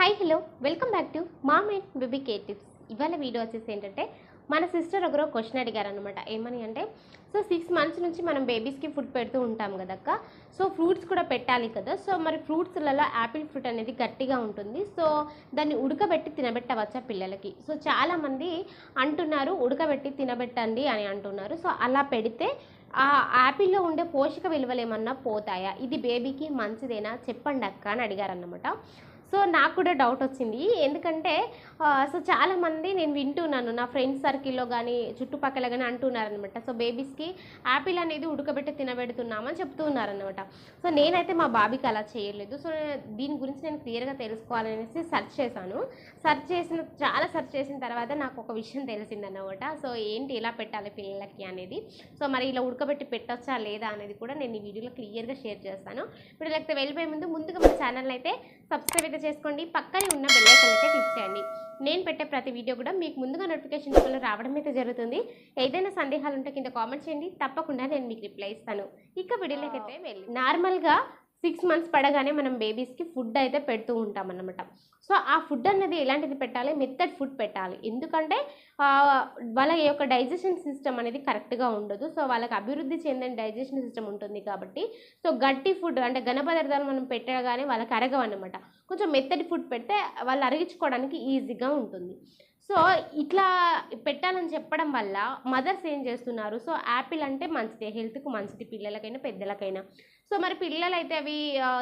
Hi hello welcome back to mom and baby care tips. ఇవాళ video వచ్చేసి ఏంటంటే మన సిస్టర్ ఒకరు క్వశ్చన్ అడిగారు అనమాట. ఏమని అంటే, సో 6 months నుంచి మనం బేబీస్కి ఫుడ్ పెడుతూ ఉంటాం కదక్క, సో ఫ్రూట్స్ కూడా పెట్టాలి కదా, సో మరి ఫ్రూట్స్లలో యాపిల్ ఫ్రూట్ అనేది గట్టిగా ఉంటుంది, సో దాన్ని ఉడకబెట్టి తినబెట్టవచ్చా పిల్లలకి? సో చాలామంది అంటున్నారు ఉడకబెట్టి తినబెట్టండి అని అంటున్నారు. సో అలా పెడితే ఆ యాపిల్లో ఉండే పోషక విలువలు ఏమన్నా పోతాయా, ఇది బేబీకి మంచిదేనా చెప్పండి అక్క అని అడిగారన్నమాట. సో నాకు కూడా డౌట్ వచ్చింది. ఎందుకంటే సో చాలామంది నేను వింటున్నాను, నా ఫ్రెండ్స్ సర్కిల్లో కానీ చుట్టుపక్కల కానీ అంటున్నారనమాట. సో బేబీస్కి యాపిల్ అనేది ఉడకబెట్టి తినబెడుతున్నామని చెప్తున్నారనమాట. సో నేనైతే మా బాబీకి అలా చేయలేదు. సో దీని గురించి నేను క్లియర్గా తెలుసుకోవాలనేసి సెర్చ్ చేశాను. చాలా సెర్చ్ చేసిన తర్వాత నాకు ఒక విషయం తెలిసిందన్నమాట. సో ఏంటి ఇలా పెట్టాలి పిల్లలకి అనేది, సో మరి ఇలా ఉడకబెట్టి పెట్టొచ్చా లేదా అనేది కూడా నేను ఈ వీడియోలో క్లియర్గా షేర్ చేస్తాను. ఇప్పుడు లేకపోతే వెళ్ళిపోయే ముందుగా మన ఛానల్ అయితే సబ్స్క్రైబ్ అయితే చేసుకోండి, పక్కనే ఉన్న బెల్ ఐకాన్ అయితే క్లిక్ చేయండి. నేను పెట్టే ప్రతి వీడియో కూడా మీకు ముందుగా నోటిఫికేషన్ రావడం అయితే జరుగుతుంది. ఏదైనా సందేహాలు ఉంటే కింద కామెంట్ చేయండి, తప్పకుండా నేను మీకు రిప్లై ఇస్తాను. ఇక వీడియోలోకి అయితే వెళ్ళి నార్మల్గా 6 months పడగానే మనం బేబీస్కి ఫుడ్ అయితే పెడుతూ ఉంటాం అన్నమాట. సో ఆ ఫుడ్ అనేది ఎలాంటిది పెట్టాలి, మెథడ్ ఫుడ్ పెట్టాలి. ఎందుకంటే వాళ్ళ యొక్క డైజెషన్ సిస్టమ్ అనేది కరెక్ట్గా ఉండదు. సో వాళ్ళకి అభివృద్ధి చెందని డైజెషన్ సిస్టమ్ ఉంటుంది కాబట్టి, సో గట్టి ఫుడ్ అంటే ఘన పదార్థాలు మనం పెట్టగానే వాళ్ళకి అరగవన్నమాట. కొంచెం మెత్తడి ఫుడ్ పెడితే వాళ్ళు అరిగించుకోవడానికి ఈజీగా ఉంటుంది. సో ఇట్లా పెట్టాలని చెప్పడం వల్ల మదర్స్ ఏం చేస్తున్నారు, సో యాపిల్ అంటే మంచిదే, హెల్త్కు మంచిది పిల్లలకైనా పెద్దలకైనా. సో మరి పిల్లలు అయితే అవి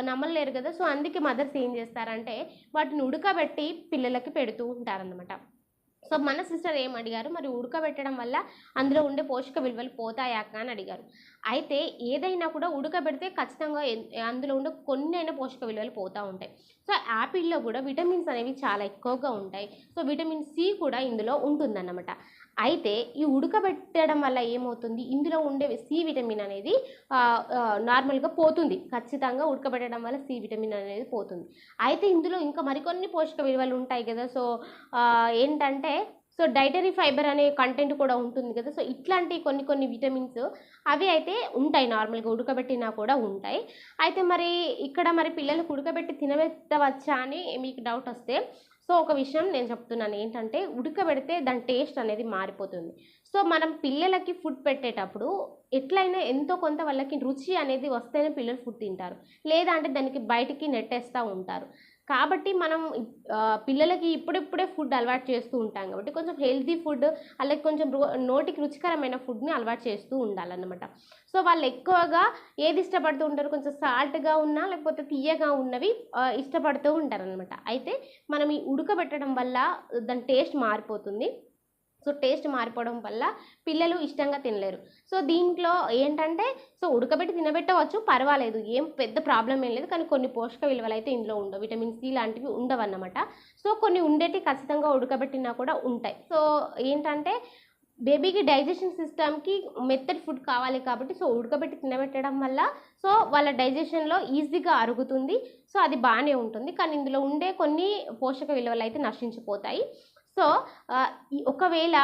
నమ్మలేరు కదా, సో అందుకే మదర్స్ ఏం చేస్తారంటే వాటిని ఉడకబెట్టి పిల్లలకి పెడుతూ ఉంటారనమాట. సో మన సిస్టర్ ఏం అడిగారు, మరి ఉడకబెట్టడం వల్ల అందులో ఉండే పోషక విలువలు పోతాయాక అని అడిగారు. అయితే ఏదైనా కూడా ఉడకబెడితే ఖచ్చితంగా అందులో ఉండే కొన్ని అయినా పోషక విలువలు పోతూ ఉంటాయి. సో యాపిల్లో కూడా విటమిన్స్ అనేవి చాలా ఎక్కువగా ఉంటాయి. సో విటమిన్ సి కూడా ఇందులో ఉంటుందన్నమాట. అయితే ఈ ఉడకబెట్టడం వల్ల ఏమవుతుంది, ఇందులో ఉండే సి విటమిన్ అనేది నార్మల్గా పోతుంది. ఖచ్చితంగా ఉడకబెట్టడం వల్ల సి విటమిన్ అనేది పోతుంది. అయితే ఇందులో ఇంకా మరికొన్ని పోషక విలువలు ఉంటాయి కదా. సో ఏంటంటే సో డైటరీ ఫైబర్ అనే కంటెంట్ కూడా ఉంటుంది కదా. సో ఇట్లాంటి కొన్ని విటమిన్స్ అవి అయితే ఉంటాయి, నార్మల్గా ఉడకబెట్టినా కూడా ఉంటాయి. అయితే మరి ఇక్కడ మరి పిల్లలకు ఉడకబెట్టి తినబెట్టవచ్చా అని మీకు డౌట్ వస్తే, సో ఒక విషయం నేను చెప్తున్నాను ఏంటంటే, ఉడకబెడితే దాని టేస్ట్ అనేది మారిపోతుంది. సో మనం పిల్లలకి ఫుడ్ పెట్టేటప్పుడు ఎట్లయినా ఎంతో కొంత వాళ్ళకి రుచి అనేది వస్తేనే పిల్లలు ఫుడ్ తింటారు, లేదా అంటే దానికి బయటికి నెట్టేస్తూ ఉంటారు. కాబట్టి మనం పిల్లలకి ఇప్పుడిప్పుడే ఫుడ్ అలవాటు చేస్తూ ఉంటాం కాబట్టి కొంచెం హెల్తీ ఫుడ్, అలాగే కొంచెం నోటికి రుచికరమైన ఫుడ్ని అలవాటు చేస్తూ ఉండాలన్నమాట. సో వాళ్ళు ఎక్కువగా ఏది ఇష్టపడుతూ ఉంటారు, కొంచెం సాల్ట్గా ఉన్నా లేకపోతే తీయగా ఉన్నవి ఇష్టపడుతూ ఉంటారనమాట. అయితే మనం ఈ ఉడకబెట్టడం వల్ల దాని టేస్ట్ మారిపోతుంది. సో టేస్ట్ మారిపోవడం వల్ల పిల్లలు ఇష్టంగా తినలేరు. సో దీంట్లో ఏంటంటే, సో ఉడకబెట్టి తినబెట్టవచ్చు, పర్వాలేదు, ఏం పెద్ద ప్రాబ్లం ఏం లేదు. కానీ కొన్ని పోషక విలువలు అయితే ఇందులో ఉండవు, విటమిన్ సి లాంటివి ఉండవన్నమాట. సో కొన్ని ఉండేటి ఖచ్చితంగా ఉడకబెట్టినా కూడా ఉంటాయి. సో ఏంటంటే బేబీకి డైజెషన్ సిస్టమ్కి మెత్తడ్ ఫుడ్ కావాలి కాబట్టి, సో ఉడకబెట్టి తినబెట్టడం వల్ల సో వాళ్ళ డైజెషన్లో ఈజీగా అరుగుతుంది. సో అది బాగానే ఉంటుంది. కానీ ఇందులో ఉండే కొన్ని పోషక విలువలు అయితే నశించిపోతాయి. సో ఒకవేళ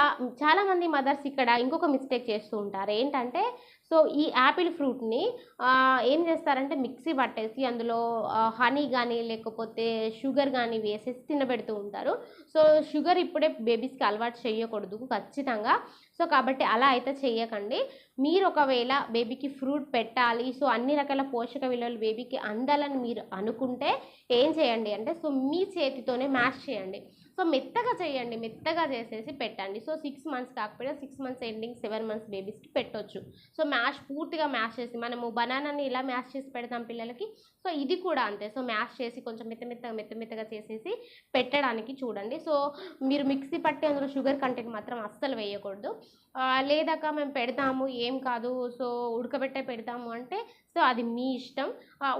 చాలామంది మదర్స్ ఇక్కడ ఇంకొక మిస్టేక్ చేస్తూ ఉంటారు ఏంటంటే, సో ఈ యాపిల్ ఫ్రూట్ని ఏం చేస్తారంటే మిక్సీ పట్టేసి అందులో హనీ కానీ లేకపోతే షుగర్ కానీ వేసేసి తినబెడుతూ ఉంటారు. సో షుగర్ ఇప్పుడే బేబీస్కి అలవాటు చేయకూడదు ఖచ్చితంగా. సో కాబట్టి అలా అయితే చేయకండి. మీరు ఒకవేళ బేబీకి ఫ్రూట్ పెట్టాలి, సో అన్ని రకాల పోషక విలువలు బేబీకి అందాలని మీరు అనుకుంటే ఏం చేయండి అంటే, సో మీ చేతితోనే మ్యాష్ చేయండి. సో మెత్తగా చేయండి, మెత్తగా చేసేసి పెట్టండి. సో 6 months కాకపోయినా 6 months ఎండింగ్ 7 months బేబీస్కి పెట్టొచ్చు. సో పూర్తిగా మ్యాష్ చేసి, మనము బనానాని ఇలా మ్యాష్ చేసి పెడతాం పిల్లలకి, సో ఇది కూడా అంతే. సో మ్యాష్ చేసి కొంచెం మెత్తగా చేసేసి పెట్టడానికి చూడండి. సో మీరు మిక్సీ పట్టి అందులో షుగర్ కంటెంట్ మాత్రం అస్సలు వేయకూడదు. లేదాక మేము పెడతాము ఏం కాదు, సో ఉడకబెట్టే పెడతాము అంటే, సో అది మీ ఇష్టం.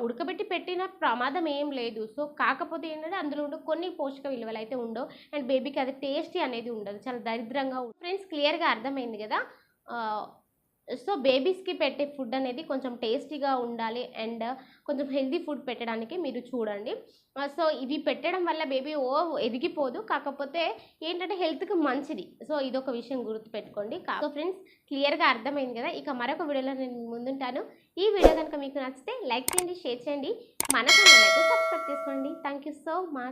ఉడకబెట్టి పెట్టిన ప్రమాదం ఏం లేదు. సో కాకపోతే ఏంటంటే అందులో ఉండే కొన్ని పోషక విలువలు అయితే ఉండవు, అండ్ బేబీకి అది టేస్టీ అనేది ఉండదు, చాలా దరిద్రంగా. ఫ్రెండ్స్ క్లియర్గా అర్థమైంది కదా. సో బేబీస్కి పెట్టే ఫుడ్ అనేది కొంచెం టేస్టీగా ఉండాలి, అండ్ కొంచెం హెల్తీ ఫుడ్ పెట్టడానికి మీరు చూడండి. సో ఇవి పెట్టడం వల్ల బేబీ ఎదిగిపోదు, కాకపోతే ఏంటంటే హెల్త్కి మంచిది. సో ఇదొక విషయం గుర్తుపెట్టుకోండి. సో ఫ్రెండ్స్ క్లియర్గా అర్థమైంది కదా. ఇక మరొక వీడియోలో నేను ముందుంటాను. ఈ వీడియో కనుక మీకు నచ్చితే లైక్ చేయండి, షేర్ చేయండి, మన ఛానల్ అయితే సబ్స్క్రైబ్ చేసుకోండి. Thank you so much.